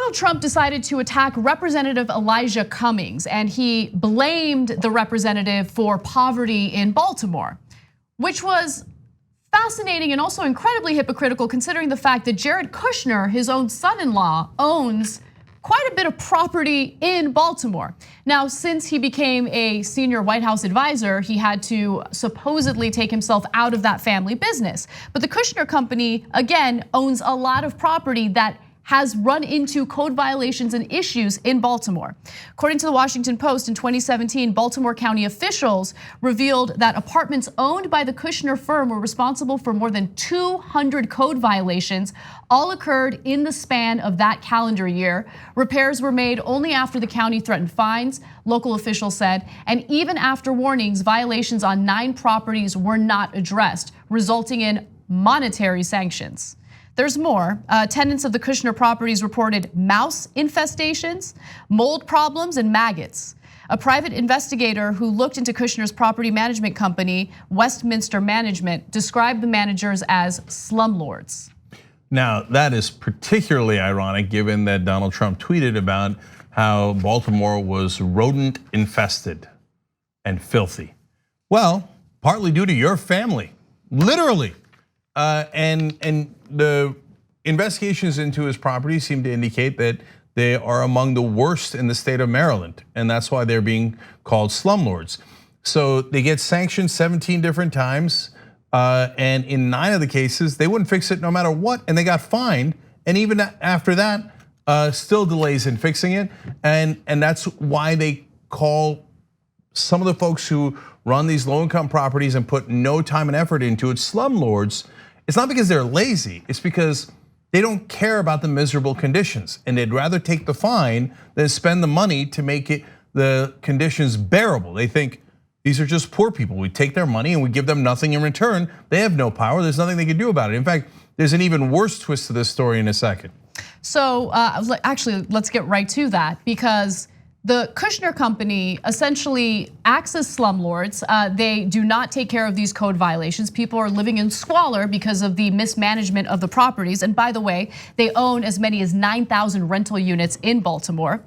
Donald Trump decided to attack Representative Elijah Cummings, and he blamed the representative for poverty in Baltimore, which was fascinating and also incredibly hypocritical considering the fact that Jared Kushner, his own son-in-law, owns quite a bit of property in Baltimore. Now, since he became a senior White House advisor, he had to supposedly take himself out of that family business. But the Kushner company, again, owns a lot of property that has run into code violations and issues in Baltimore. According to the Washington Post, in 2017, Baltimore County officials revealed that apartments owned by the Kushner firm were responsible for more than 200 code violations, all occurred in the span of that calendar year. Repairs were made only after the county threatened fines, local officials said, and even after warnings, violations on 9 properties were not addressed, resulting in monetary sanctions. There's more. Tenants of the Kushner properties reported mouse infestations, mold problems, and maggots. A private investigator who looked into Kushner's property management company, Westminster Management, described the managers as slumlords. Now, that is particularly ironic given that Donald Trump tweeted about how Baltimore was rodent infested and filthy. Well, partly due to your family, literally. And the investigations into his property seem to indicate that they are among the worst in the state of Maryland, and that's why they're being called slumlords. So they get sanctioned 17 different times, and in 9 of the cases, they wouldn't fix it no matter what, and they got fined. And even after that, still delays in fixing it, and that's why they call some of the folks who run these low-income properties and put no time and effort into it slumlords. It's not because they're lazy, it's because they don't care about the miserable conditions, and they'd rather take the fine than spend the money to make the conditions bearable. They think these are just poor people. We take their money and we give them nothing in return. They have no power, there's nothing they can do about it. In fact, there's an even worse twist to this story in a second. So actually, let's get right to that, because the Kushner company essentially acts as slumlords. They do not take care of these code violations. People are living in squalor because of the mismanagement of the properties. And by the way, they own as many as 9,000 rental units in Baltimore.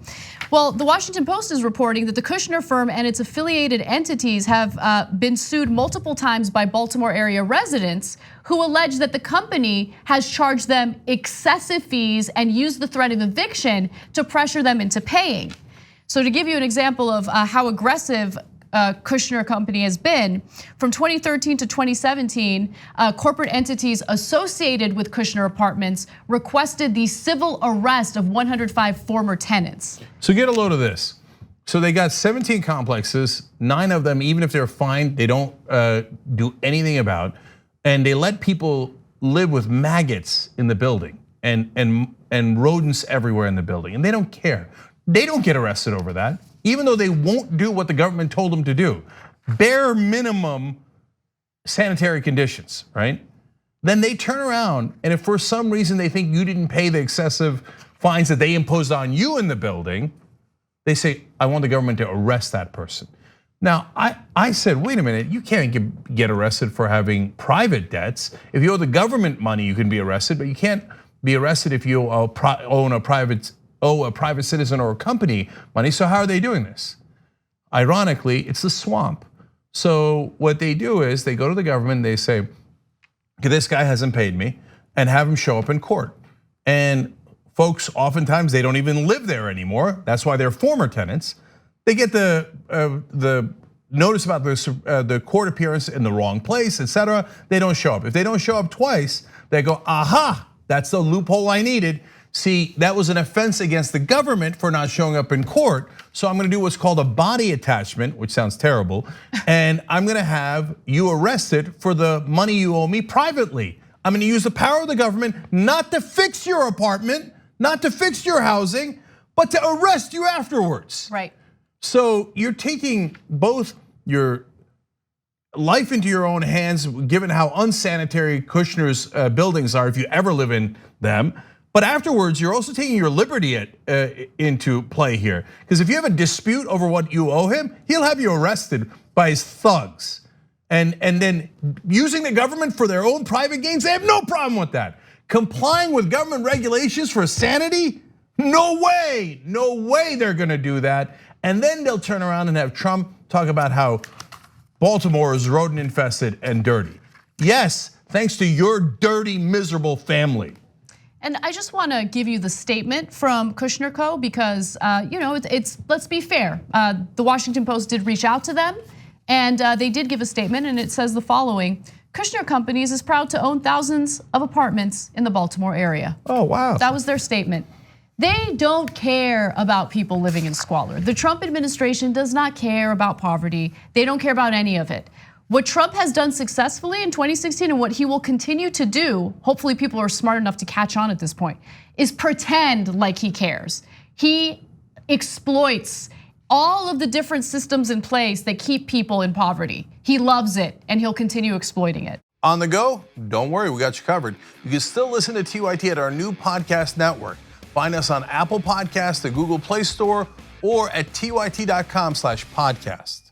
Well, the Washington Post is reporting that the Kushner firm and its affiliated entities have been sued multiple times by Baltimore area residents who allege that the company has charged them excessive fees and used the threat of eviction to pressure them into paying. So to give you an example of how aggressive Kushner company has been, from 2013 to 2017, corporate entities associated with Kushner Apartments requested the civil arrest of 105 former tenants. So get a load of this. So they got 17 complexes, 9 of them, even if they're fined, they don't do anything about, and they let people live with maggots in the building and rodents everywhere in the building, and they don't care. They don't get arrested over that, even though they won't do what the government told them to do. Bare minimum sanitary conditions, right? Then they turn around, and if for some reason they think you didn't pay the excessive fines that they imposed on you in the building, they say, I want the government to arrest that person. Now, I said, wait a minute, you can't get arrested for having private debts. If you owe the government money, you can be arrested, but you can't be arrested if you owe a private citizen or a company money. So how are they doing this? Ironically, it's the swamp. So what they do is they go to the government, they say, okay, this guy hasn't paid me, and have him show up in court. And folks, oftentimes they don't even live there anymore. That's why they're former tenants. They get the notice about the court appearance in the wrong place, etc. They don't show up. If they don't show up twice, they go, aha, that's the loophole I needed. See, that was an offense against the government for not showing up in court. So I'm gonna do what's called a body attachment, which sounds terrible. And I'm gonna have you arrested for the money you owe me privately. I'm gonna use the power of the government not to fix your apartment, not to fix your housing, but to arrest you afterwards. Right. So you're taking both your life into your own hands, given how unsanitary Kushner's buildings are if you ever live in them. But afterwards, you're also taking your liberty into play here. Because if you have a dispute over what you owe him, he'll have you arrested by his thugs. And then using the government for their own private gains, they have no problem with that. Complying with government regulations for sanity, No way they're gonna do that. And then they'll turn around and have Trump talk about how Baltimore is rodent infested and dirty. Yes, thanks to your dirty, miserable family. And I just want to give you the statement from Kushner Co. because it's let's be fair. The Washington Post did reach out to them, and they did give a statement, and it says the following: Kushner Companies is proud to own thousands of apartments in the Baltimore area. Oh, wow. That was their statement. They don't care about people living in squalor. The Trump administration does not care about poverty. They don't care about any of it. What Trump has done successfully in 2016 and what he will continue to do, hopefully people are smart enough to catch on at this point, is pretend like he cares. He exploits all of the different systems in place that keep people in poverty. He loves it and he'll continue exploiting it. On the go? Don't worry, we got you covered. You can still listen to TYT at our new podcast network. Find us on Apple Podcasts, the Google Play Store, or at tyt.com/podcast.